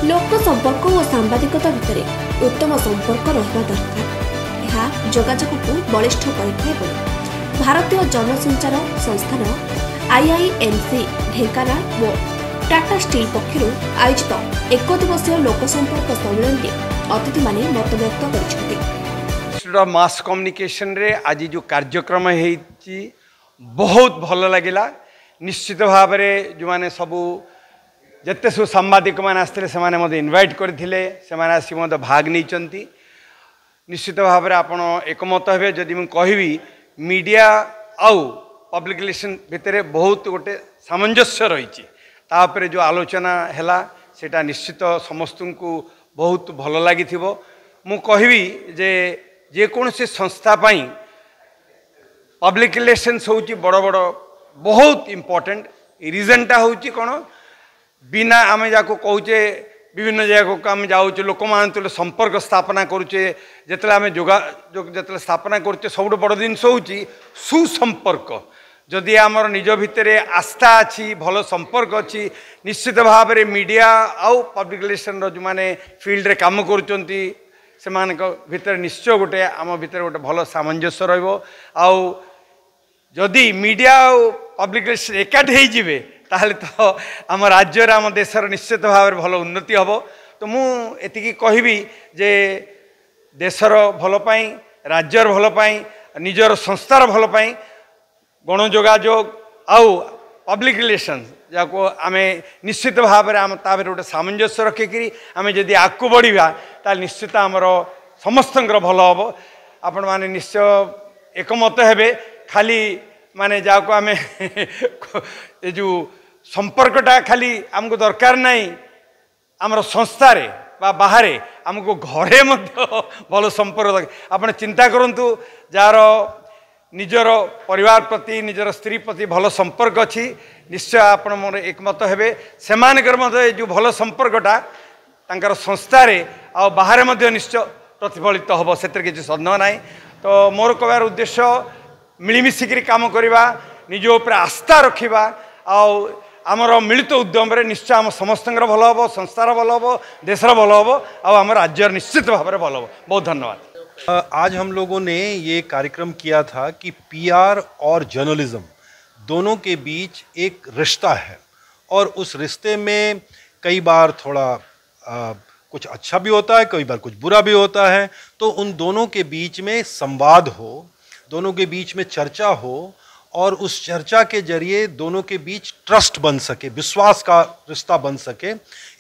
लोक संपर्क और सांबादिकता भितर उत्तम संपर्क रहा दरकार। यह जोगाजोग को बलिष्ठ कर भारतीय जनसंचार संस्थान IIMC ढेंकानाल और टाटा स्टील पक्षर आयोजित एक दिवसीय लोकसंपर्क सम्मेलन में अतिथि माने मत व्यक्त कर मास कम्युनिकेशन रे आज जो कार्यक्रम है बहुत भल लगिला। निश्चित भाव में जो मैंने सबू जिते सब सांबादिक मैंने आसते से इनवाइट करते आसी भाग नहीं। निश्चित भाव में आप एकमत हे जदि मुझे कहबी मीडिया आउ पब्लिक रिलेशन भितर बहुत गोटे सामंजस्य रही जो आलोचना है सेटा निश्चित समस्त को बहुत भल लगी। मु कहबी जे कौन से संस्था पब्लिक रिलेशंस हूँ बड़ बड़ बहुत इम्पोर्टेंट। रिजनटा हूँ कौन बिना आम जाको कहे विभिन्न जगह को आम जाऊे लोक मान संपर्क स्थापना करुचे जिते आम जोगाजोग जो स्थापना करुचे सब बड़ जिन हूँ सुसंपर्क। जदि आमर निज भितर आस्था अच्छी भल संपर्क अच्छी निश्चित भाव में मीडिया आउ पब्लिक रिलेशन जो मैंने फील्ड रे काम करुँच से भितर निश्चय गोटे आम भितर गोटे भल सामंजस्य रदि मीडिया और पब्लिक रिलेशन एकाठी होइजिबे ताहले तो आम राज्य आम देशर निश्चित भाव में भल उन्नति हम। तो मुझे कहबी जे देशर भलपाई राज्यर भलपाई निजर संस्थार भलपाई गणजोगाजोग आउ पब्लिक रिलेशन जाको आम निश्चित भाव में आम तापर गोटे सामंजस्य रखिकी आम जदि आगू बढ़ा ताल निश्चित आमर समस्त भल हम। आपण मैंने निश्चय एकमत हे खाली माने जाको आम ये जो संपर्कटा खाली आमको दरकार नहीं आमर संस्थार बाहर आमको घरे भल संपर्क आप चिंता करूँ जार निजर परिवार प्रति निजर स्त्री प्रति भल संपर्क अच्छी निश्चय आप मोर एकमत हे से जो भल संपर्कटा तांकर संस्थार आ बाहर निश्चय प्रतिफलित हम से किसी सन्देह ना। तो मोर कहबार उद्देश्य मिलमिशिक काम करवा निज उपर आस्था रखा आमर मिलित उद्यम निश्चय आम समस्त भल हम संस्थार भल हम देशर भल हम आम राज्य निश्चित भाव में भल हम। बहुत धन्यवाद। आज हम लोगों ने ये कार्यक्रम किया था कि PR और जर्नलिज्म दोनों के बीच एक रिश्ता है और उस रिश्ते में कई बार थोड़ा कुछ अच्छा भी होता है, कई बार कुछ बुरा भी होता है। तो उन दोनों के बीच में संवाद हो, दोनों के बीच में चर्चा हो और उस चर्चा के जरिए दोनों के बीच ट्रस्ट बन सके, विश्वास का रिश्ता बन सके,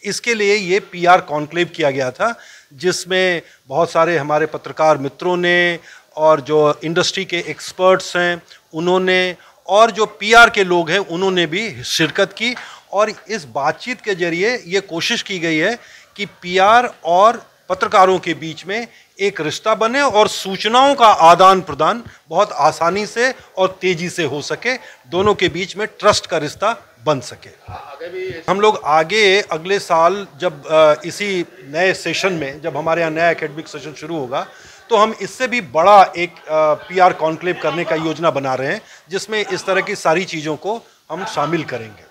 इसके लिए ये PR कॉन्क्लेव किया गया था जिसमें बहुत सारे हमारे पत्रकार मित्रों ने और जो इंडस्ट्री के एक्सपर्ट्स हैं उन्होंने और जो PR के लोग हैं उन्होंने भी शिरकत की। और इस बातचीत के जरिए ये कोशिश की गई है कि PR और पत्रकारों के बीच में एक रिश्ता बने और सूचनाओं का आदान प्रदान बहुत आसानी से और तेजी से हो सके, दोनों के बीच में ट्रस्ट का रिश्ता बन सके। हम लोग आगे अगले साल जब इसी नए सेशन में जब हमारे यहाँ नया एकेडमिक सेशन शुरू होगा तो हम इससे भी बड़ा एक PR कॉन्क्लेव करने का योजना बना रहे हैं जिसमें इस तरह की सारी चीज़ों को हम शामिल करेंगे।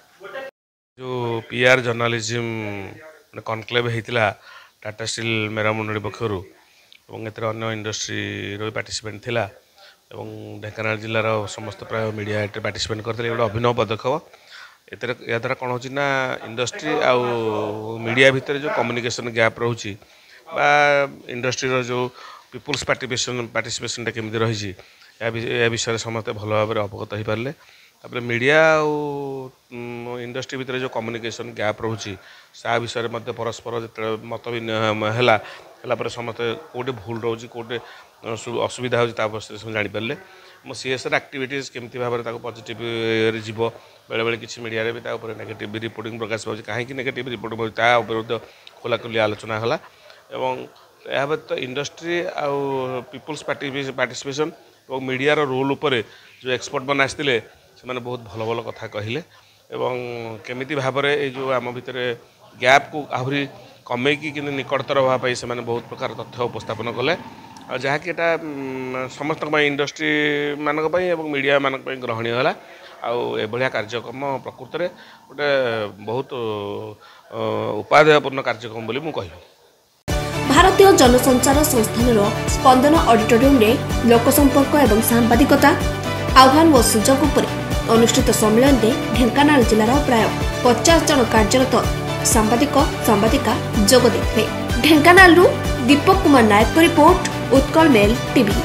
जो PR जर्नलिज्म कॉन्क्लेव होता टाटा स्टील मेरामुंडी पक्षर और अन्य इंडस्ट्री पार्टिसिपेंट थिला एवं ढेंकानाल जिलार समस्त प्राय मीडिया ये पार्टिसिपेट करते गोटे अभिनव पदक्षेप। या द्वारा कौन होना इंडस्ट्री आउ मीडिया भितर जो कम्युनिकेशन गैप रोचे इंडस्ट्री जो पीपुल्स पार्टिसिपेशन केमी रही विषय समस्त भल भाव में अवगत हो पारे। तापर मीडिया और इंडस्ट्री भितर जो कम्युनिकेशन गैप रोचे सा विषय में परस्पर जो मत विनिमय है समस्त कौटे भूल रोचे कौटे असुविधा होती जापारे। मो CSR एक्टिविटीज केमती भाव में पॉजिटिव जीव बेले बेले किसी मीडिया भी नेगेटिव रिपोर्टिंग प्रकाश पाँच कहीं नेगेटिव रिपोर्टिंग विरुद्ध खोलाखोली आलोचना है। एवं यह व्यतीत इंडस्ट्री आउ पीपुल्स पार्टिसिपेशन और मीडिया रोल उपर जो एक्सपर्ट मैंने आसते से बहुत भल भल कथा कहले एवं केमिति भाव में जो आम भितर गैप को आहरी कमेकी कि निकटतर हाँपाई से बहुत प्रकार तथ्य उपस्थापन कले जहाँकि समस्त इंडस्ट्री मानक मीडिया मानक ग्रहणीय है। आउ एभलिया कार्यक्रम प्रकृत में गोटे बहुत ଉପାଦେୟପୂର୍ଣ୍ଣ କାର୍ଯ୍ୟକ୍ରମ ବୋଲି ମୁଁ କହିବି। ଭାରତୀୟ जनसंचार संस्थान स्पंदन ऑडिटोरियम रे लोकसंपर्क एवं सांबादिकता आह्वान और सुजोग उपर अनुष्ठित सम्मेलन में ढेंकानाल जिलार प्राय 50 जन कार्यरत सांबादिक सांबादिका जोग देते। Dhenkanal Deepak Kumar Nayak report Utkal mail TV.